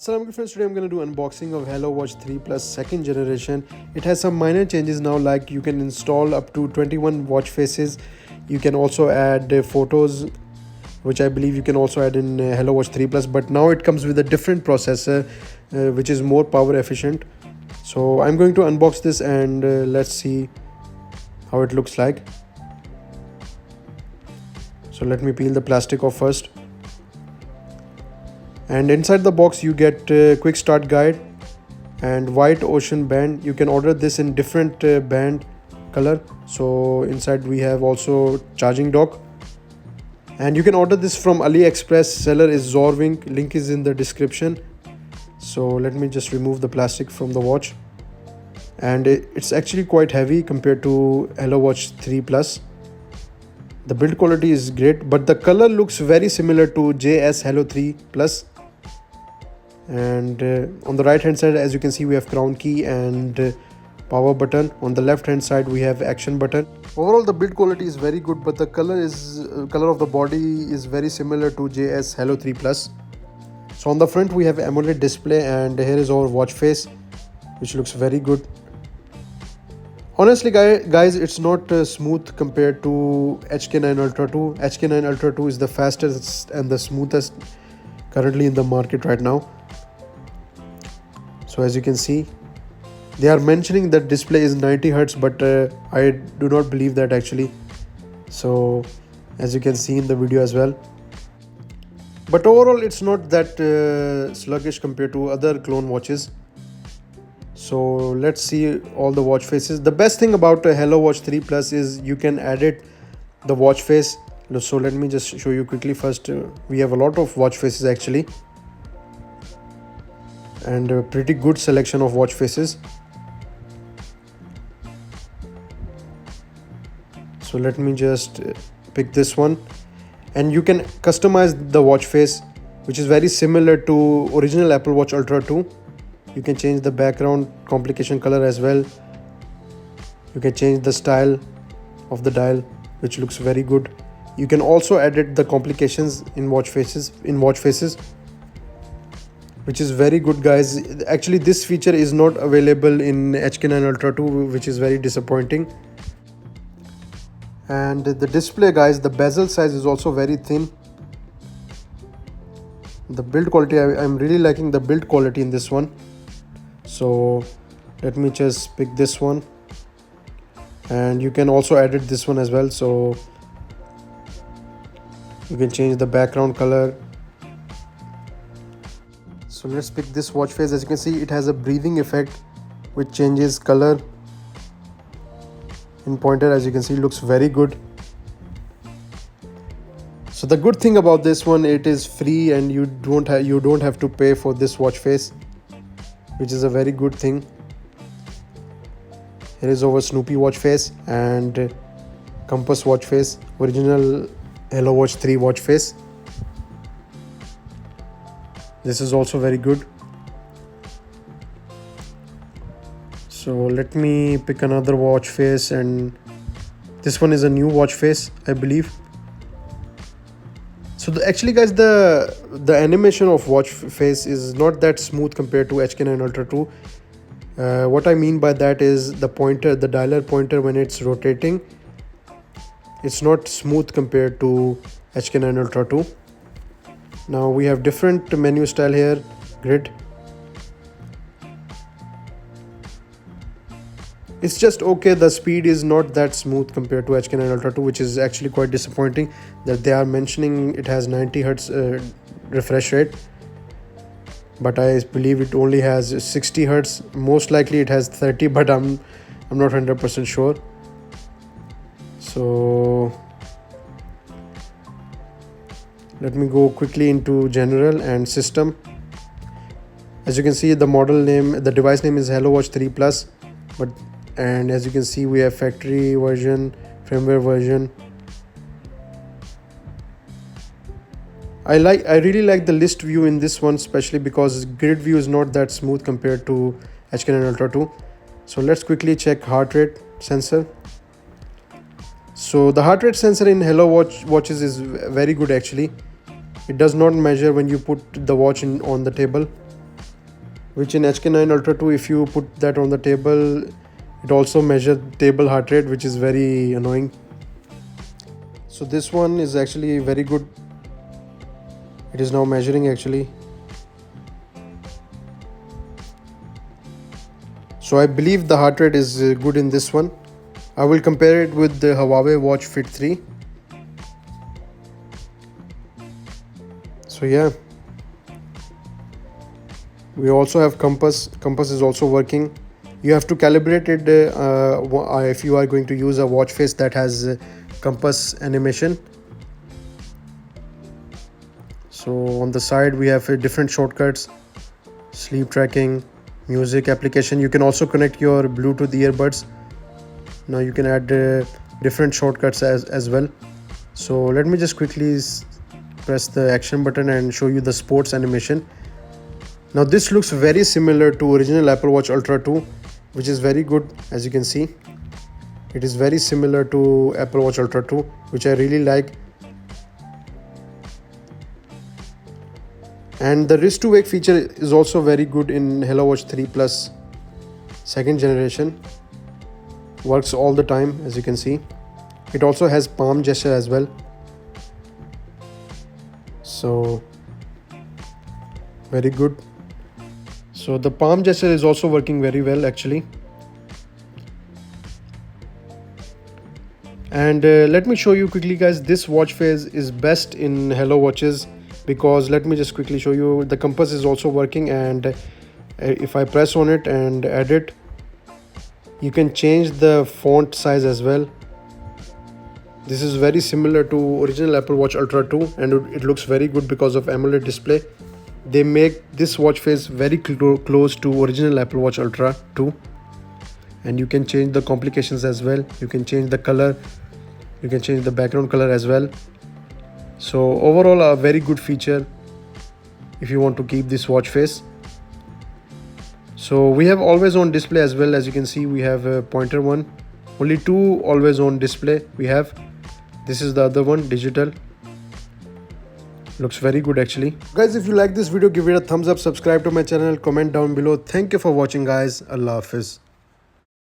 Assalamualaikum friends, today I'm going to do unboxing of Hello Watch 3 Plus second generation. It has some minor changes now, like you can install up to 21 watch faces. You can also add photos, which I believe you can also add in Hello Watch 3 Plus, but now it comes with a different processor which is more power efficient. So I'm going to unbox this and let's see how it looks like. So let me peel the plastic off first. And inside the box you get a quick start guide and white ocean band. You can order this in different band color. So inside we have also charging dock, and you can order this from AliExpress. Seller is Zorwing, link is in the description. So let me just remove the plastic from the watch, and it's actually quite heavy compared to Hello Watch 3 Plus. The build quality is great, but the color looks very similar to JS Hello 3 Plus. And on the right hand side, as you can see, we have crown key and power button. On the left hand side we have action button. Overall the build quality is very good, but the color of the body is very similar to JS Hello 3 Plus. So on the front we have AMOLED display, and here is our watch face, which looks very good. Honestly guys, it's not smooth compared to HK9 Ultra 2. HK9 Ultra 2 is the fastest and the smoothest currently in the market right now. So as you can see, they are mentioning that display is 90 Hz, but I do not believe that actually. So as you can see in the video as well, but overall it's not that sluggish compared to other clone watches. So let's see all the watch faces. The best thing about Hello Watch 3 Plus is you can edit the watch face. So let me just show you quickly. First, we have a lot of watch faces actually, and a pretty good selection of watch faces. So let me just pick this one, and you can customize the watch face, which is very similar to original Apple Watch Ultra 2. You can change the background complication color as well. You can change the style of the dial, which looks very good. You can also edit the complications in watch faces, which is very good guys. Actually this feature is not available in HK9 Ultra 2, which is very disappointing. And the display guys, the bezel size is also very thin. The build quality, I'm really liking the build quality in this one. So let me just pick this one, and you can also edit this one as well. So you can change the background color. So let's pick this watch face. As you can see, it has a breathing effect which changes color in pointer. As you can see, it looks very good. So the good thing about this one, it is free, and you don't have to pay for this watch face, which is a very good thing. Here is our Snoopy watch face and compass watch face, original Hello Watch 3 watch face. This is also very good. So let me pick another watch face, and this one is a new watch face, I believe. So actually guys, the animation of watch face is not that smooth compared to HK9 Ultra 2. What I mean by that is the pointer, the dialer pointer, when it's rotating, it's not smooth compared to HK9 Ultra 2. Now we have different menu style here, grid. It's just okay. The speed is not that smooth compared to HK9 Ultra 2, which is actually quite disappointing that they are mentioning it has 90 Hz refresh rate, but I believe it only has 60 Hz. Most likely it has 30, but I'm not 100% sure. So let me go quickly into general and system. As you can see, the model name, the device name is Hello Watch 3 Plus, and as you can see, we have factory version, firmware version. I really like the list view in this one, especially because grid view is not that smooth compared to HK9 Ultra 2. So let's quickly check heart rate sensor. So the heart rate sensor in Hello watches is very good actually. It does not measure when you put the watch on the table. which in HK9 Ultra 2, if you put that on the table, it also measures table heart rate, which is very annoying. So this one is actually very good. It is now measuring actually. So I believe the heart rate is good in this one. I will compare it with the Huawei Watch Fit 3. So yeah, we also have compass. Compass is also working. You have to calibrate it if you are going to use a watch face that has compass animation. So on the side we have different shortcuts, sleep tracking, music application. You can also connect your Bluetooth earbuds. Now you can add different shortcuts as well. So let me just quickly press the action button and show you the sports animation. Now this looks very similar to original Apple Watch Ultra 2, which is very good. As you can see, it is very similar to Apple Watch Ultra 2, which I really like. And the wrist to wake feature is also very good in Hello Watch 3 Plus second generation. Works all the time, as you can see. It also has palm gesture as well. So very good. So the palm gesture is also working very well actually. And let me show you quickly guys, this watch face is best in Hello Watches, because let me just quickly show you, the compass is also working, and if I press on it and add it, you can change the font size as well. This is very similar to original Apple Watch Ultra 2, and it looks very good because of AMOLED display. They make this watch face very close to original Apple Watch Ultra 2, and you can change the complications as well. You can change the color, you can change the background color as well. So overall a very good feature if you want to keep this watch face. So we have always on display as well. As you can see, we have a pointer one, only two always on display we have. This is the other one, digital. Looks very good actually. Guys, if you like this video, give it a thumbs up, subscribe to my channel, comment down below. Thank you for watching guys. Allah Hafiz.